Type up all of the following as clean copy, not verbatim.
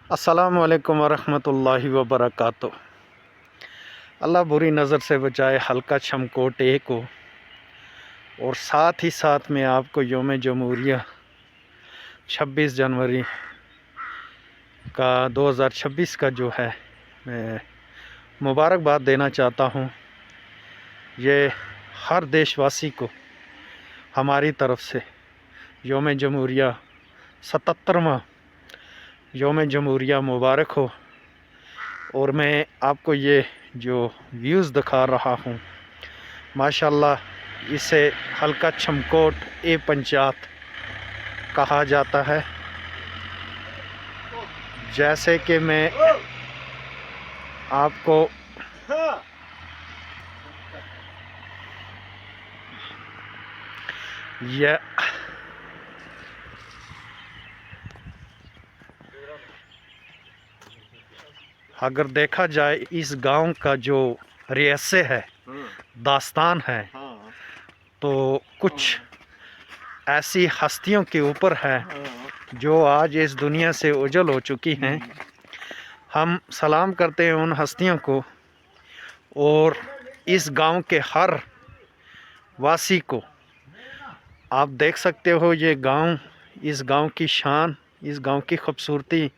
अस्सलामु अलैकुम वरहमतुल्लाहि वबरकातुह। अल्लाह बुरी नज़र से बचाए हल्का छमकोट ए को। और साथ ही साथ में आपको यौम जमहूरिया 26 जनवरी का 2026 का जो है मैं मुबारकबाद देना चाहता हूँ। ये हर देशवासी को हमारी तरफ से यौम जमहूरिया 77वां यौम जमहूरिया मुबारक हो। और मैं आपको ये जो व्यूज़ दिखा रहा हूँ माशाल्लाह इसे हल्का छमकोट ए पंचायत कहा जाता है। जैसे कि मैं आपको यह अगर देखा जाए इस गांव का जो रहस्य है, दास्तान है, तो कुछ ऐसी हस्तियों के ऊपर है जो आज इस दुनिया से ओझल हो चुकी हैं। हम सलाम करते हैं उन हस्तियों को और इस गांव के हर वासी को। आप देख सकते हो ये गांव, इस गांव की शान, इस गांव की खूबसूरती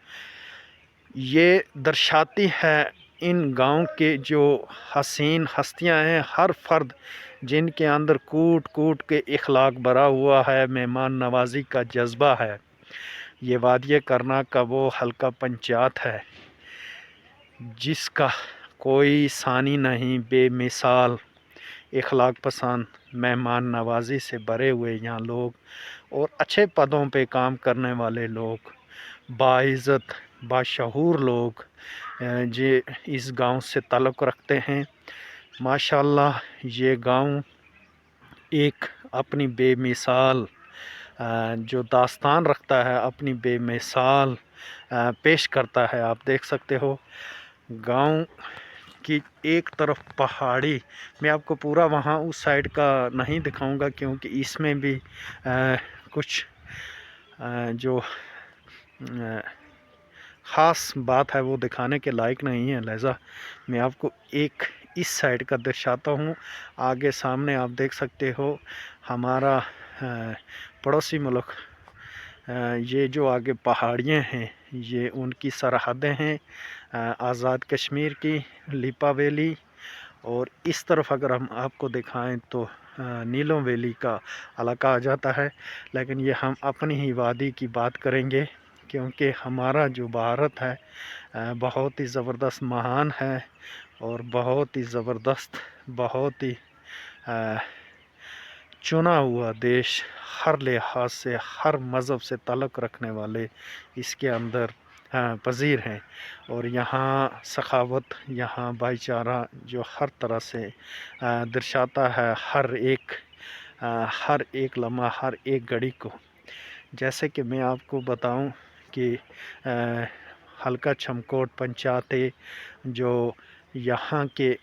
ये दर्शाती है इन गांव के जो हसीन हस्तियां हैं, हर फर्द जिनके अंदर कूट कूट के इखलाक भरा हुआ है, मेहमान नवाजी का जज्बा है। ये वादिय करना का वो हल्का पंचायत है जिसका कोई सानी नहीं, बेमिसाल इखलाक पसंद, मेहमान नवाजी से भरे हुए यहाँ लोग और अच्छे पदों पे काम करने वाले लोग, बाइज़्ज़त बाशऊर लोग जे इस गांव से ताल्लुक़ रखते हैं। माशाल्लाह ये गांव एक अपनी बेमिसाल जो दास्तान रखता है, अपनी बेमिसाल पेश करता है। आप देख सकते हो गांव की एक तरफ पहाड़ी, मैं आपको पूरा वहाँ उस साइड का नहीं दिखाऊंगा क्योंकि इसमें भी कुछ जो ख़ास बात है वो दिखाने के लायक नहीं है, लिहाजा मैं आपको एक इस साइड का दर्शाता हूँ। आगे सामने आप देख सकते हो हमारा पड़ोसी मुल्क, ये जो आगे पहाड़ियाँ हैं ये उनकी सरहदें हैं आज़ाद कश्मीर की, लिपा वैली। और इस तरफ अगर हम आपको दिखाएं तो नीलों वैली का इलाका आ जाता है। लेकिन ये हम अपनी ही वादी की बात करेंगे क्योंकि हमारा जो भारत है बहुत ही ज़बरदस्त महान है और बहुत ही ज़बरदस्त, बहुत ही चुना हुआ देश, हर लिहाज से, हर मज़हब से ताल्लुक़ रखने वाले इसके अंदर पज़ीर हैं। और यहाँ सखावत, यहाँ भाईचारा जो हर तरह से दर्शाता है हर एक लम्हा, हर एक घड़ी को। जैसे कि मैं आपको बताऊं कि हल्का छमकोट पंचायत जो यहाँ के